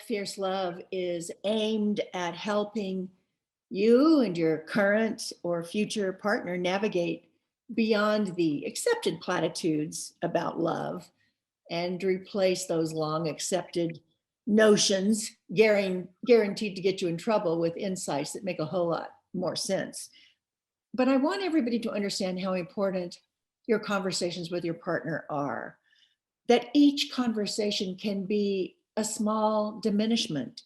Fierce Love is aimed at helping you and your current or future partner navigate beyond the accepted platitudes about love and replace those long accepted notions guaranteed to get you in trouble with insights that make a whole lot more sense. But I want everybody to understand how important your conversations with your partner are, that each conversation can be a small diminishment,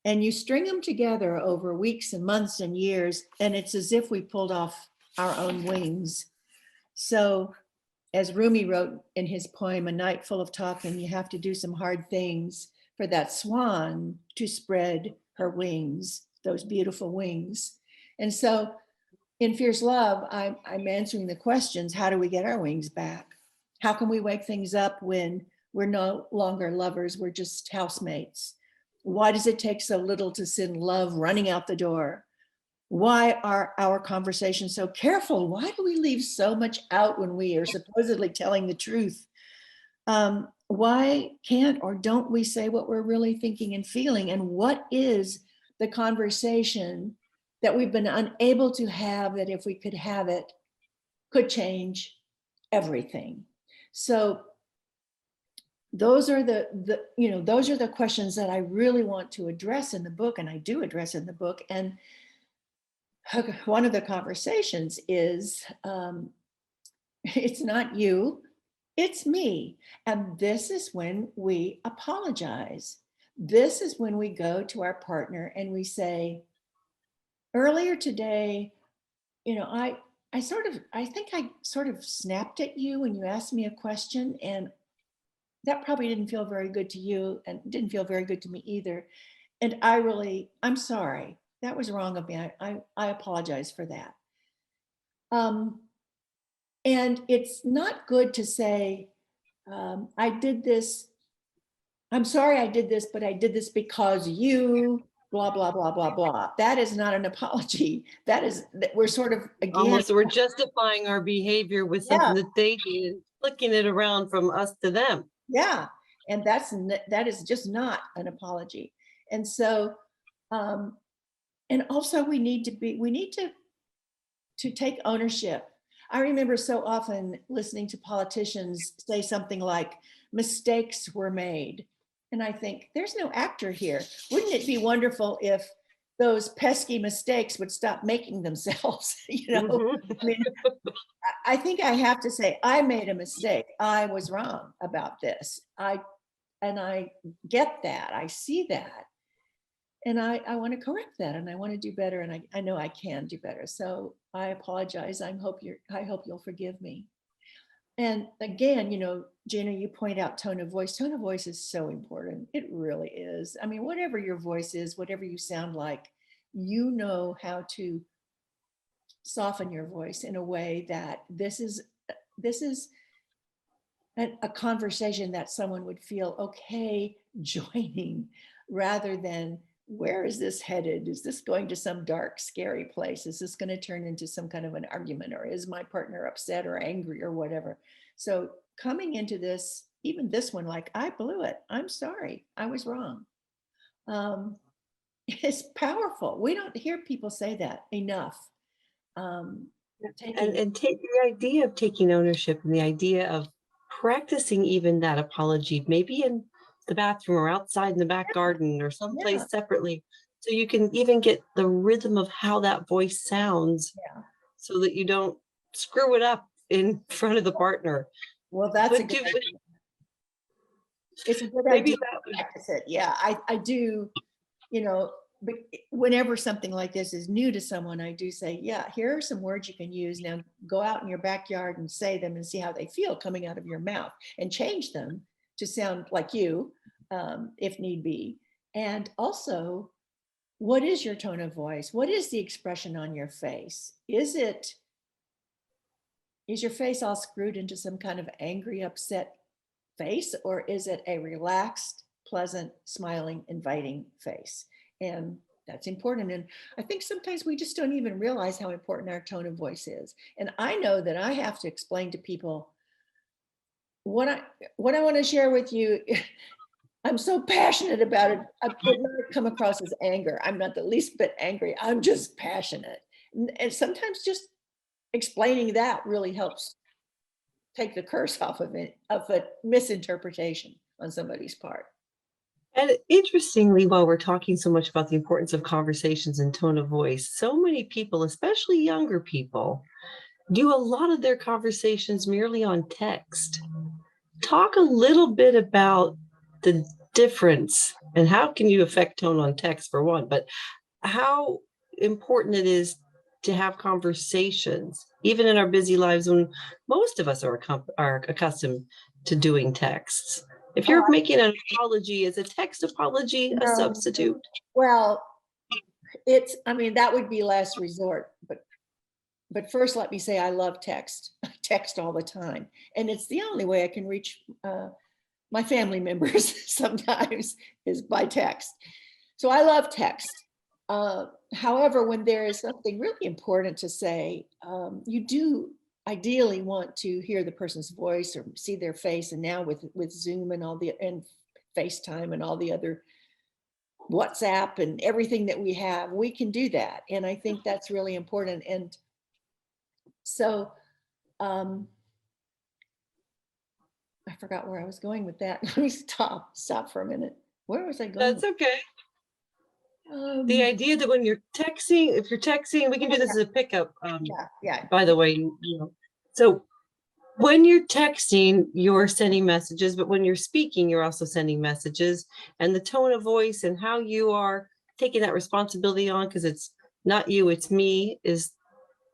and you string them together over weeks and months and years, and it's as if we pulled off our own wings. So as Rumi wrote in his poem, A Night Full of Talking, you have to do some hard things for that swan to spread her wings, those beautiful wings. And so in Fierce Love, I'm answering the questions. How do we get our wings back? How can we wake things up when we're no longer lovers, we're just housemates? Why does it take so little to send love running out the door? Why are our conversations so careful? Why do we leave so much out when we are supposedly telling the truth? Why can't or don't we say what we're really thinking and feeling? And what is the conversation that we've been unable to have that if we could have it, could change everything? So those are those are the questions that I really want to address in the book, and I do address in the book. And one of the conversations is, it's not you, it's me. And this is when we apologize. This is when we go to our partner and we say, earlier today, I think I sort of snapped at you when you asked me a question, and that probably didn't feel very good to you and didn't feel very good to me either. And I'm sorry. That was wrong of me. I apologize for that. And it's not good to say, I did this. I'm sorry I did this, but I did this because you blah, blah, blah, blah, blah. That is not an apology. We're sort of, again. Almost, we're justifying our behavior with something that they did, flicking it around from us to them. Yeah. And that is just not an apology. And so, and also we need to take ownership. I remember so often listening to politicians say something like, mistakes were made. And I think, there's no actor here. Wouldn't it be wonderful if those pesky mistakes would stop making themselves? Mm-hmm. I mean, I think I have to say, I made a mistake. I was wrong about this. I get that. I see that. And I want to correct that, and I want to do better, and I know I can do better. So I apologize. I hope you'll forgive me. And again, Gina, you point out tone of voice. Tone of voice is so important. It really is. I mean, whatever your voice is, whatever you sound like, you know how to soften your voice in a way that this is a conversation that someone would feel okay joining, rather than, where is this headed? Is this going to some dark, scary place? Is this going to turn into some kind of an argument? Or is my partner upset or angry or whatever? So coming into this, even this one, like, I blew it. I'm sorry. I was wrong. It's powerful. We don't hear people say that enough. And take the idea of taking ownership and the idea of practicing even that apology, maybe in the bathroom or outside in the back garden or someplace separately, so you can even get the rhythm of how that voice sounds, so that you don't screw it up in front of the partner. Well, that's a good idea. It's a good idea to practice it. Yeah, I do, but whenever something like this is new to someone, I do say, yeah, here are some words you can use. Now go out in your backyard and say them and see how they feel coming out of your mouth, and change them to sound like you, if need be. And also, what is your tone of voice? What is the expression on your face? Is your face all screwed into some kind of angry, upset face, or is it a relaxed, pleasant, smiling, inviting face? And that's important. And I think sometimes we just don't even realize how important our tone of voice is. And I know that I have to explain to people what I want to share with you I'm so passionate about it. It might come across as anger. I'm not the least bit angry. I'm just passionate. And sometimes just explaining that really helps take the curse off of it, of a misinterpretation on somebody's part. And interestingly, while we're talking so much about the importance of conversations and tone of voice, so many people, especially younger people, do a lot of their conversations merely on text. Talk a little bit about the difference and how can you affect tone on text for one, but how important it is to have conversations, even in our busy lives when most of us are accustomed to doing texts. If you're making an apology, is a text apology a substitute? Well, I mean, that would be last resort, but first let me say I love text. I text all the time. And it's the only way I can reach my family members sometimes is by text. So I love text. However, when there is something really important to say, you do ideally want to hear the person's voice or see their face. And now with Zoom and and FaceTime and all the other WhatsApp and everything that we have, we can do that. And I think that's really important. And so I forgot where I was going with that. Let me stop for a minute. Where was I going? That's okay. The idea that when you're texting, if you're texting, we can do this as a pickup. Yeah. By the way, you know, so when you're texting, you're sending messages, but when you're speaking, you're also sending messages. And the tone of voice and how you are taking that responsibility on, because it's not you, it's me, is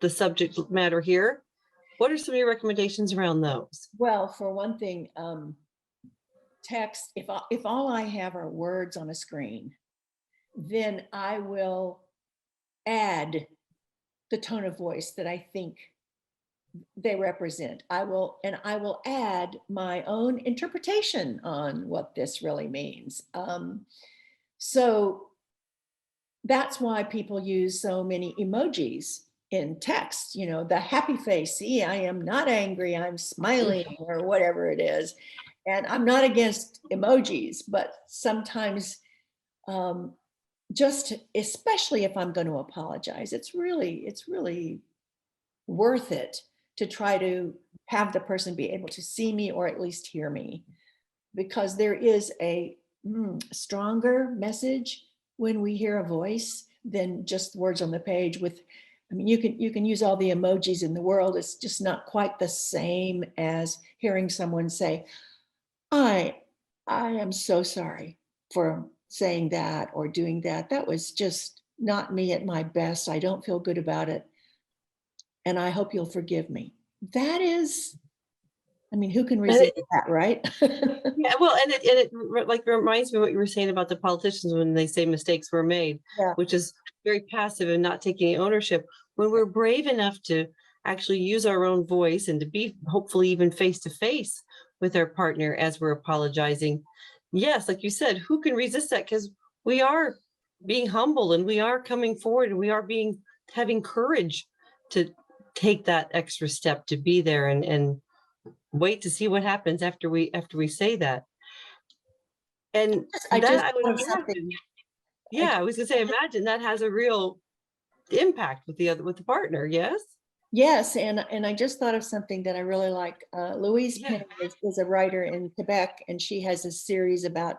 the subject matter here. What are some of your recommendations around those? Well, for one thing, text, if all I have are words on a screen, then I will add the tone of voice that I think they represent. I will add my own interpretation on what this really means. So that's why people use so many emojis in text, you know, the happy face, see, I am not angry, I'm smiling, or whatever it is. And I'm not against emojis, but sometimes just, especially if I'm going to apologize, it's really worth it to try to have the person be able to see me or at least hear me, because there is a stronger message when we hear a voice than just words on the page. I mean, you can use all the emojis in the world. It's just not quite the same as hearing someone say, I am so sorry for saying that or doing that. That was just not me at my best. I don't feel good about it. And I hope you'll forgive me. That is, I mean, who can resist that, right? Yeah, well, and it like reminds me of what you were saying about the politicians when they say mistakes were made, which is very passive and not taking ownership. When we're brave enough to actually use our own voice and to be hopefully even face to face with our partner as we're apologizing, yes, like you said, who can resist that? Because we are being humble and we are coming forward and we are having courage to take that extra step to be there and wait to see what happens after we say that. And I would imagine, I was gonna say, imagine that has a real impact with the partner. Yes, and I just thought of something that I really like. Louise Penny is a writer in Quebec, and she has a series about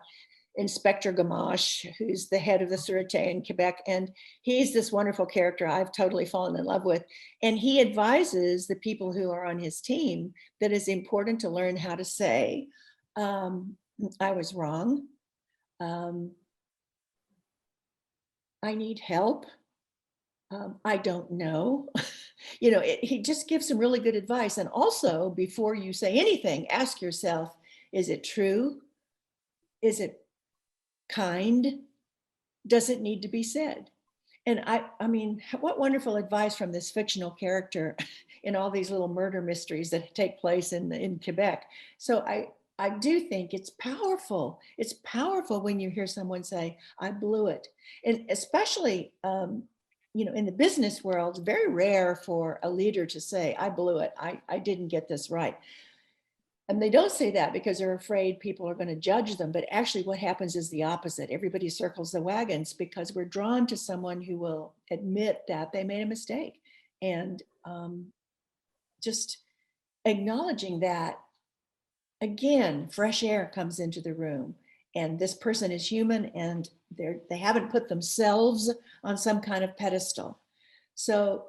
Inspector Gamache, who's the head of the Sûreté in Quebec. And he's this wonderful character I've totally fallen in love with. And he advises the people who are on his team that it's important to learn how to say, I was wrong. I need help. I don't know. You know, he just gives some really good advice. And also, before you say anything, ask yourself, is it true? Is it kind? Does it need to be said? And I mean, what wonderful advice from this fictional character in all these little murder mysteries that take place in Quebec. So I do think it's powerful. It's powerful when you hear someone say, I blew it. And especially, you know, in the business world, it's very rare for a leader to say, I blew it. I didn't get this right. And they don't say that because they're afraid people are going to judge them. But actually what happens is the opposite. Everybody circles the wagons because we're drawn to someone who will admit that they made a mistake. And just acknowledging that, again, fresh air comes into the room. And this person is human, and they haven't put themselves on some kind of pedestal. So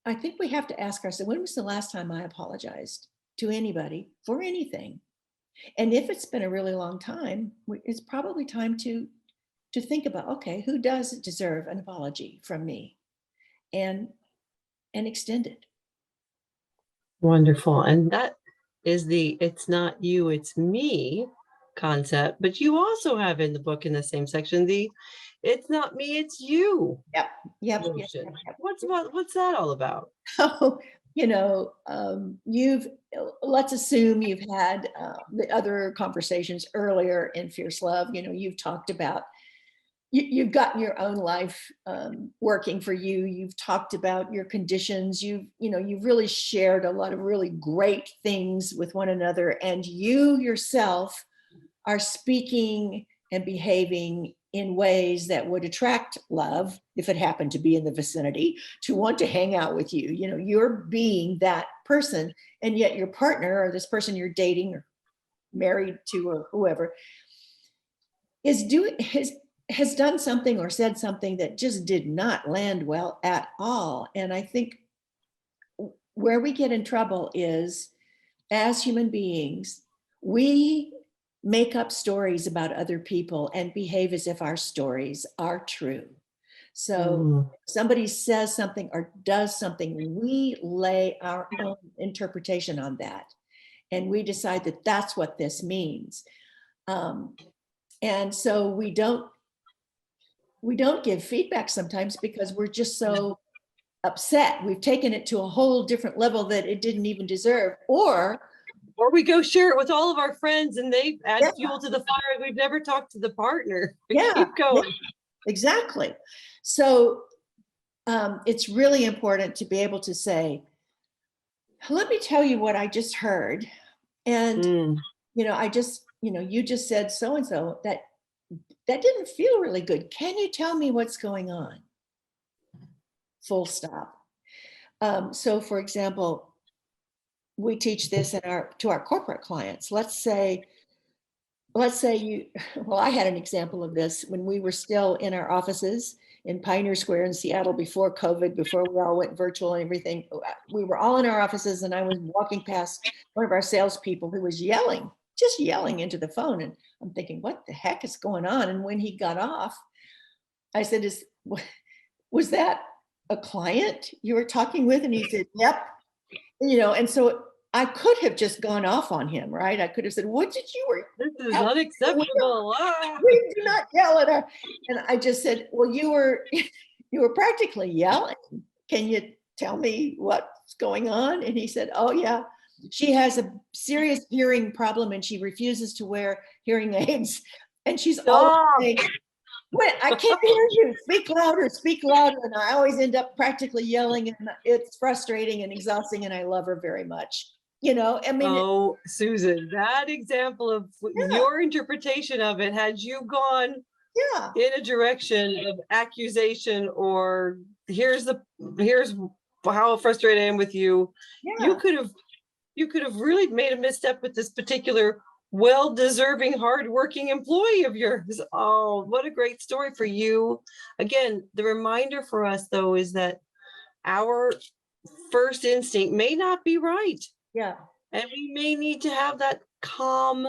I think we have to ask ourselves, when was the last time I apologized to anybody for anything? And if it's been a really long time, it's probably time to think about, okay, who does deserve an apology from me, and extend it. Wonderful. And that is the "it's not you, it's me" concept. But you also have in the book, in the same section, the "it's not me, it's you" Yep. Yep. notion. What's that all about? So, let's assume you've had the other conversations earlier in Fierce Love. You've talked about, you've gotten your own life working for you. You've talked about your conditions. You've really shared a lot of really great things with one another, and you yourself are speaking and behaving in ways that would attract love, if it happened to be in the vicinity, to want to hang out with you. You're being that person, and yet your partner, or this person you're dating or married to or whoever, has done something or said something that just did not land well at all. And I think where we get in trouble is, as human beings, we make up stories about other people and behave as if our stories are true. So somebody says something or does something, we lay our own interpretation on that, and we decide that that's what this means. And so we don't give feedback sometimes because we're just so upset. We've taken it to a whole different level that it didn't even deserve. Or we go share it with all of our friends, and they add fuel to the fire. We've never talked to the partner. Keep going. Exactly. So it's really important to be able to say, let me tell you what I just heard. And, I just, you just said so-and-so, that didn't feel really good. Can you tell me what's going on? Full stop. So for example, we teach this to our corporate clients. Let's say I had an example of this when we were still in our offices in Pioneer Square in Seattle before COVID, before we all went virtual and everything. We were all in our offices, and I was walking past one of our salespeople who was just yelling into the phone. And I'm thinking, what the heck is going on? And when he got off, I said, was that a client you were talking with? And he said, yep. And so I could have just gone off on him, right? I could have said, what did you were? This is unacceptable. We do not yell at her. And I just said, well, you were practically yelling. Can you tell me what's going on? And he said, oh yeah, she has a serious hearing problem and she refuses to wear hearing aids. And she's always saying, wait, I can't hear you. Speak louder, speak louder. And I always end up practically yelling, and it's frustrating and exhausting, and I love her very much. Susan, that example of your interpretation of it, had you gone in a direction of accusation, or here's how frustrated I am with you, you could have really made a misstep with this particular well-deserving, hardworking employee of yours. Oh, what a great story for you. Again, the reminder for us, though, is that our first instinct may not be right. Yeah. And we may need to have that calm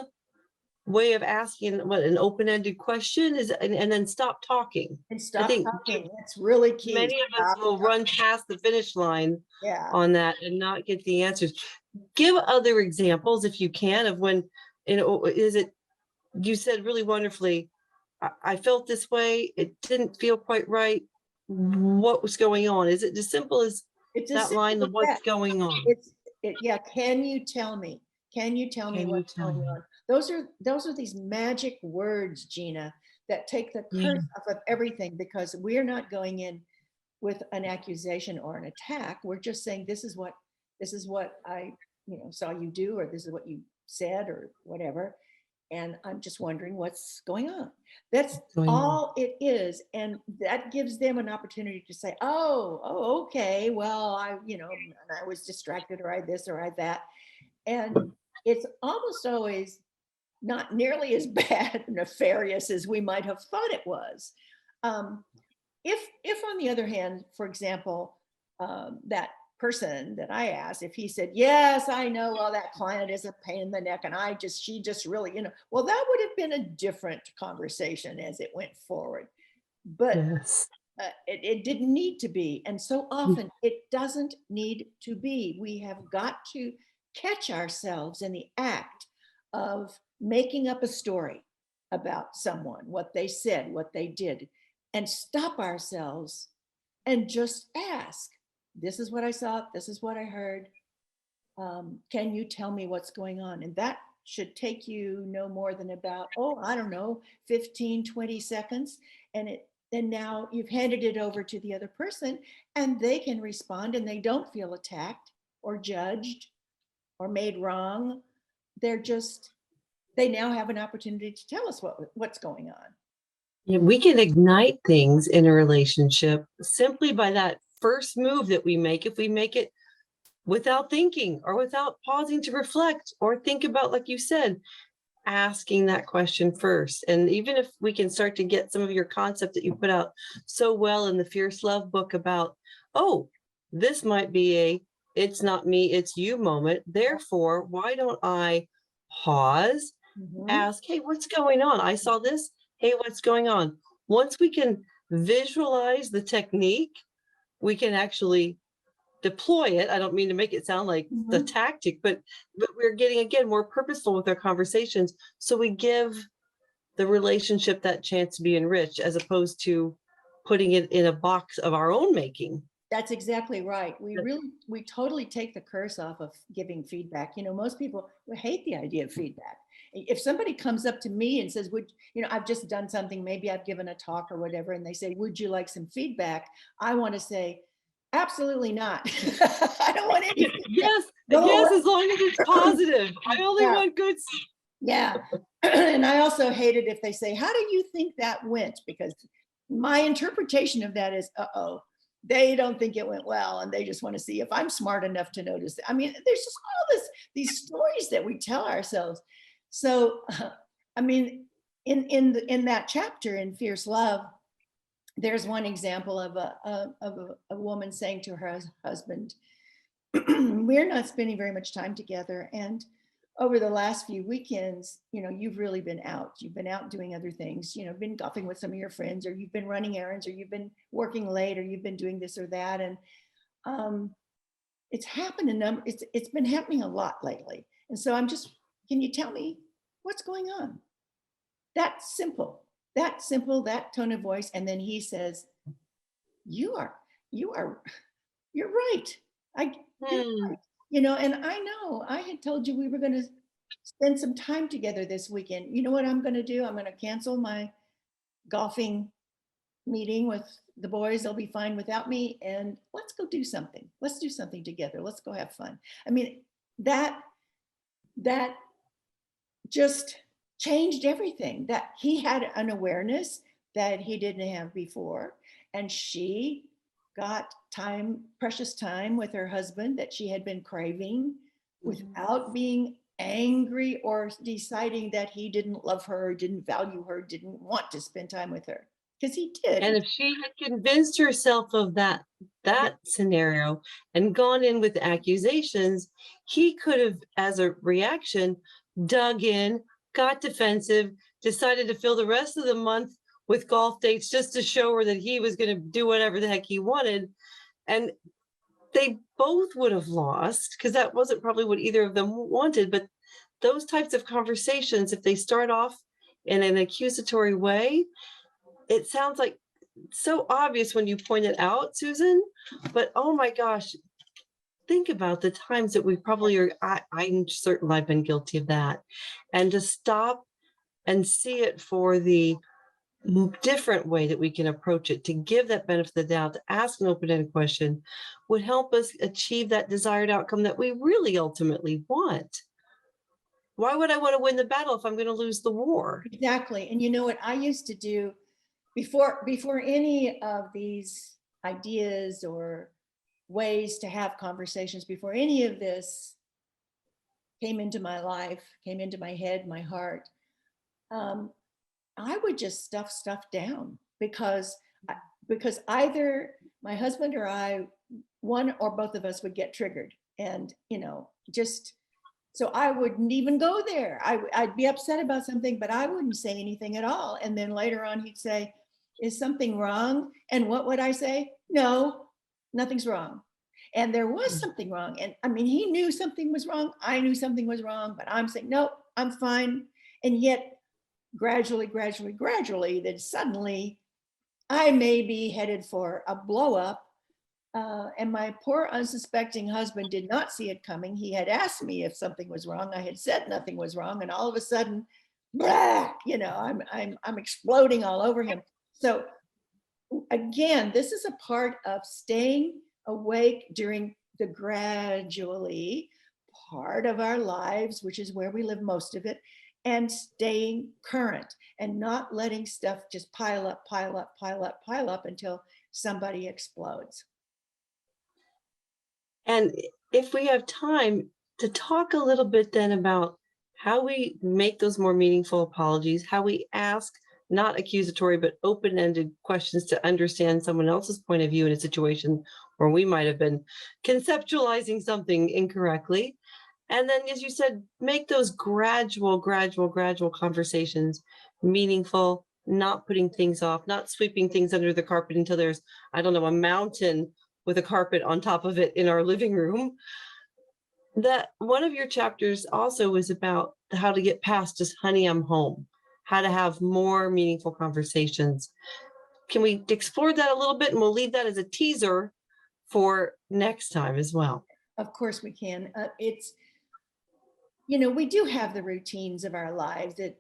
way of asking what an open-ended question is, and then stop talking. And stop talking. That's really key. Many of us will run past the finish line on that and not get the answers. Give other examples, if you can, of when, you said really wonderfully, I felt this way, it didn't feel quite right. What was going on? Is it as simple as that line of what's going on? Can you tell me? Can you tell me what's going on? Those are these magic words, Gina, that take the curse off of everything, because we're not going in with an accusation or an attack. We're just saying, this is what saw you do, or this is what you said, or whatever. And I'm just wondering what's going on. That's all it is. And that gives them an opportunity to say, oh, okay, well, I was distracted, or I this, or I that. And it's almost always not nearly as bad, nefarious as we might have thought it was. If on the other hand, for example, that person that I asked, if he said, yes, I know, well, that client is a pain in the neck, and she just really, well, that would have been a different conversation as it went forward. But yes. It didn't need to be. And so often it doesn't need to be. We have got to catch ourselves in the act of making up a story about someone, what they said, what they did, and stop ourselves and just ask, this is what I saw, this is what I heard. Can you tell me what's going on? And that should take you no more than about, I don't know, 15, 20 seconds. And now you've handed it over to the other person, and they can respond, and they don't feel attacked or judged or made wrong. They now have an opportunity to tell us what's going on. Yeah, we can ignite things in a relationship simply by that first move that we make. If we make it without thinking, or without pausing to reflect or think about, like you said, asking that question first. And even if we can start to get some of your concept that you put out so well in the Fierce Love book about, this might be it's not me, it's you moment. Therefore, why don't I pause, ask, hey, what's going on? I saw this. Hey, what's going on? Once we can visualize the technique, we can actually deploy it. I don't mean to make it sound like the tactic, but we're getting, again, more purposeful with our conversations. So we give the relationship that chance to be enriched, as opposed to putting it in a box of our own making. That's exactly right. We totally take the curse off of giving feedback. Most people hate the idea of feedback. If somebody comes up to me and says, I've just done something, maybe I've given a talk or whatever, and they say, would you like some feedback? I want to say, absolutely not. I don't want any feedback. Yes, as long as it's positive. I only want good. Yeah. And I also hate it if they say, how do you think that went? Because my interpretation of that is, they don't think it went well, and they just want to see if I'm smart enough to notice it. I mean, there's just all these stories that we tell ourselves. So, in that chapter in Fierce Love, there's one example of a woman saying to her husband, we're not spending very much time together, and over the last few weekends, you've really been out. You've been out doing other things, been golfing with some of your friends, or you've been running errands, or you've been working late, or you've been doing this or that. And it's happened it's been happening a lot lately. And so can you tell me what's going on? That simple, that tone of voice. And then he says, you're right. And I know I had told you we were going to spend some time together this weekend. You know what I'm going to do? I'm going to cancel my golfing meeting with the boys. They'll be fine without me. And let's go do something. Let's do something together. Let's go have fun. I mean, that just changed everything. That he had an awareness that he didn't have before. And she got precious time with her husband that she had been craving, without being angry or deciding that he didn't love her, didn't value her, didn't want to spend time with her, because he did. And if she had convinced herself of that scenario and gone in with accusations, he could have, as a reaction, dug in, got defensive, decided to fill the rest of the month with golf dates just to show her that he was going to do whatever the heck he wanted. And they both would have lost, because that wasn't probably what either of them wanted. But those types of conversations, if they start off in an accusatory way, it sounds like so obvious when you point it out, Susan, but oh my gosh, think about the times that we probably are. I'm certain I've been guilty of that. And to stop and see it for the different way that we can approach it, to give that benefit of the doubt, to ask an open-ended question, would help us achieve that desired outcome that we really ultimately want. Why would I want to win the battle if I'm going to lose the war? Exactly. And you know what I used to do before any of these ideas or ways to have conversations, before any of this came into my life, came into my head, my heart, I would just stuff down because either my husband or I, one or both of us would get triggered, and just so I wouldn't even go there. I'd be upset about something, but I wouldn't say anything at all. And then later on, he'd say, "Is something wrong?" And what would I say? "No, nothing's wrong." And there was something wrong. And I mean, he knew something was wrong. I knew something was wrong, but I'm saying, "Nope, I'm fine." And yet, gradually, that suddenly I may be headed for a blow up. And my poor unsuspecting husband did not see it coming. He had asked me if something was wrong. I had said nothing was wrong, and all of a sudden, blah, I'm exploding all over him. So again, this is a part of staying awake during the gradually part of our lives, which is where we live most of it, and staying current and not letting stuff just pile up until somebody explodes. And if we have time to talk a little bit then about how we make those more meaningful apologies, how we ask not accusatory but open-ended questions to understand someone else's point of view in a situation where we might have been conceptualizing something incorrectly. And then, as you said, make those gradual conversations meaningful, not putting things off, not sweeping things under the carpet until there's, I don't know, a mountain with a carpet on top of it in our living room. That one of your chapters also was about how to get past just "honey, I'm home," how to have more meaningful conversations. Can we explore that a little bit? And we'll leave that as a teaser for next time as well. Of course we can. It's, we do have the routines of our lives that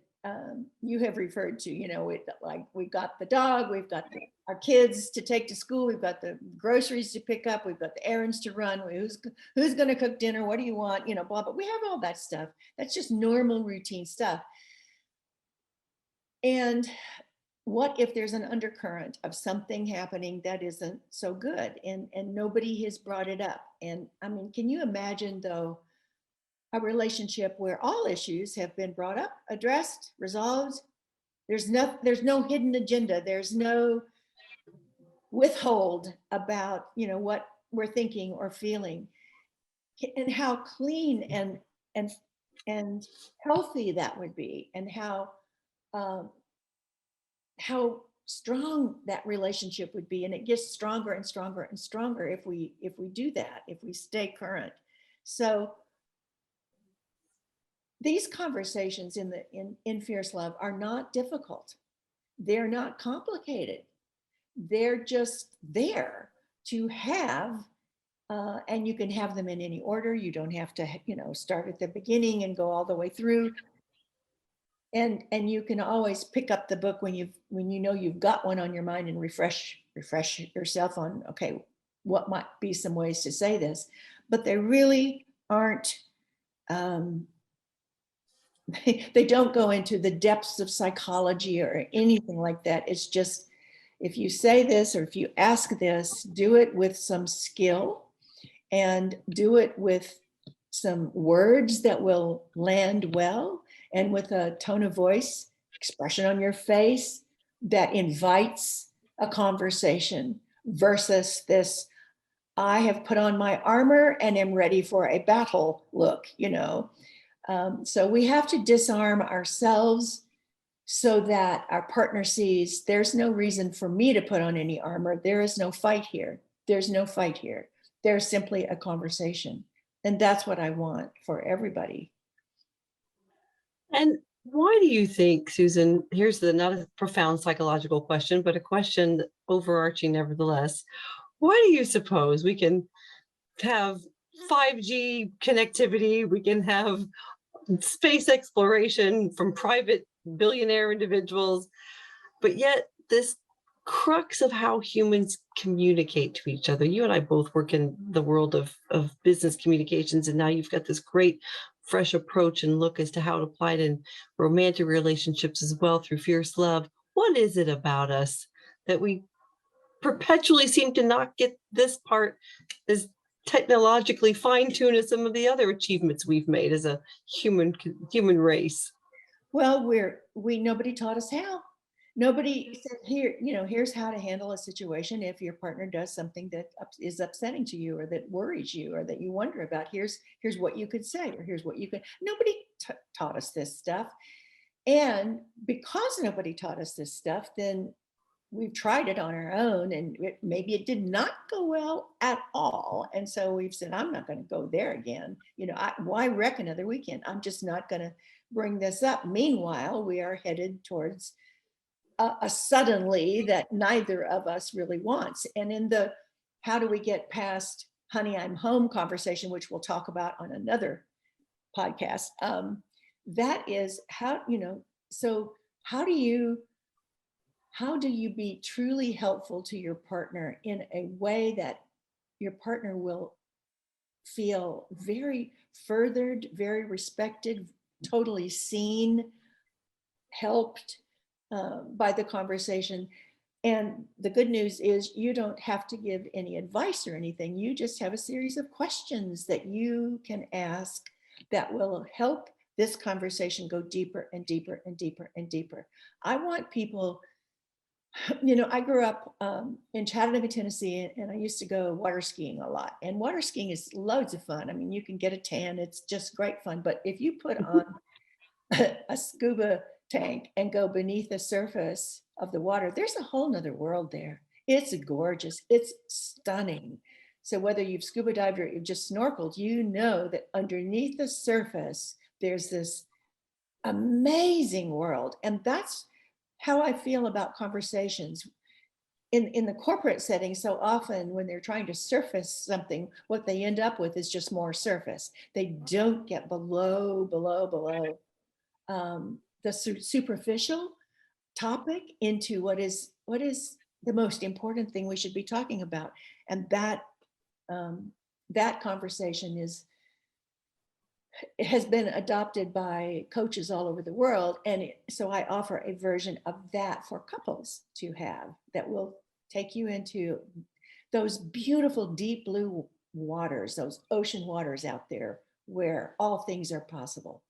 you have referred to, like we've got the dog, we've got our kids to take to school, we've got the groceries to pick up, we've got the errands to run, who's going to cook dinner, what do you want, blah, but we have all that stuff. That's just normal routine stuff. And what if there's an undercurrent of something happening that isn't so good, and nobody has brought it up? And I mean, can you imagine though, a relationship where all issues have been brought up, addressed, resolved? There's no hidden agenda. There's no withhold about, what we're thinking or feeling, and how clean and healthy that would be, and how strong that relationship would be. And it gets stronger and stronger and stronger if we do that, if we stay current. So these conversations in Fierce Love are not difficult. They're not complicated. They're just there to have, and you can have them in any order. You don't have to, start at the beginning and go all the way through. And you can always pick up the book when you've got one on your mind, and refresh yourself on, okay, what might be some ways to say this. But they really aren't. They don't go into the depths of psychology or anything like that. It's just, if you say this or if you ask this, do it with some skill, and do it with some words that will land well, and with a tone of voice, expression on your face that invites a conversation, versus this, I have put on my armor and am ready for a battle look. So we have to disarm ourselves so that our partner sees there's no reason for me to put on any armor. There is no fight here. There's no fight here. There's simply a conversation. And that's what I want for everybody. And why do you think, Susan, here's not a profound psychological question, but a question overarching nevertheless. Why do you suppose we can have 5G connectivity, we can have space exploration from private billionaire individuals, but yet this crux of how humans communicate to each other. You and I both work in the world of business communications, and now you've got this great fresh approach and look as to how to apply it in romantic relationships as well through fierce love. What is it about us that we perpetually seem to not get this part as technologically fine-tuned as some of the other achievements we've made as a human race? Well, nobody taught us how. Nobody said, here's how to handle a situation if your partner does something that is upsetting to you, or that worries you, or that you wonder about. Here's what you could say, or here's what you could. Nobody taught us this stuff. And because nobody taught us this stuff, then we've tried it on our own, and maybe it did not go well at all. And so we've said, I'm not going to go there again. Why wreck another weekend? I'm just not going to bring this up. Meanwhile, we are headed towards a suddenly that neither of us really wants. And in the how do we get past honey, I'm home conversation, which we'll talk about on another podcast, that is how, so how do you be truly helpful to your partner in a way that your partner will feel very furthered, very respected, totally seen, helped by the conversation? And the good news is you don't have to give any advice or anything. You just have a series of questions that you can ask that will help this conversation go deeper and deeper and deeper and deeper. I want people, I grew up in Chattanooga, Tennessee, and I used to go water skiing a lot. And water skiing is loads of fun. I mean, you can get a tan. It's just great fun. But if you put on a scuba tank and go beneath the surface of the water, there's a whole nother world there. It's gorgeous. It's stunning. So whether you've scuba dived or you've just snorkeled, you know that underneath the surface, there's this amazing world. And that's how I feel about conversations in the corporate setting. So often when they're trying to surface something, what they end up with is just more surface. They don't get below the superficial topic into what is the most important thing we should be talking about. And that conversation has been adopted by coaches all over the world. And so I offer a version of that for couples to have that will take you into those beautiful deep blue waters, those ocean waters out there where all things are possible.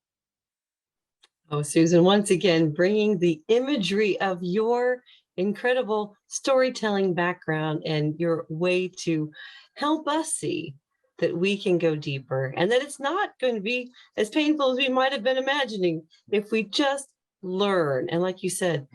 Oh, Susan, once again, bringing the imagery of your incredible storytelling background and your way to help us see that we can go deeper and that it's not going to be as painful as we might have been imagining if we just learn. And like you said,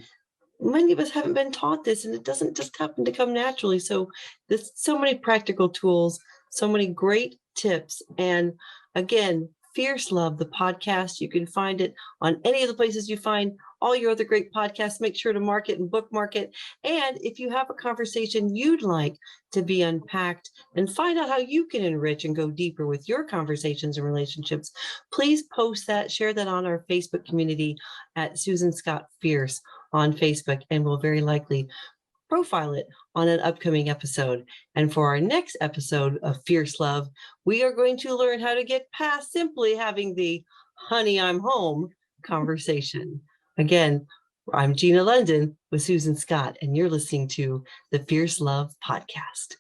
many of us haven't been taught this, and it doesn't just happen to come naturally. So there's so many practical tools, so many great tips. And again, Fierce Love, the podcast, you can find it on any of the places you find all your other great podcasts. Make sure to mark it and bookmark it. And if you have a conversation you'd like to be unpacked and find out how you can enrich and go deeper with your conversations and relationships, please post that, share that on our Facebook community at Susan Scott Fierce on Facebook, and we'll very likely profile it on an upcoming episode. And for our next episode of Fierce Love, we are going to learn how to get past simply having the honey, I'm home conversation. Again, I'm Gina London with Susan Scott, and you're listening to the Fierce Love Podcast.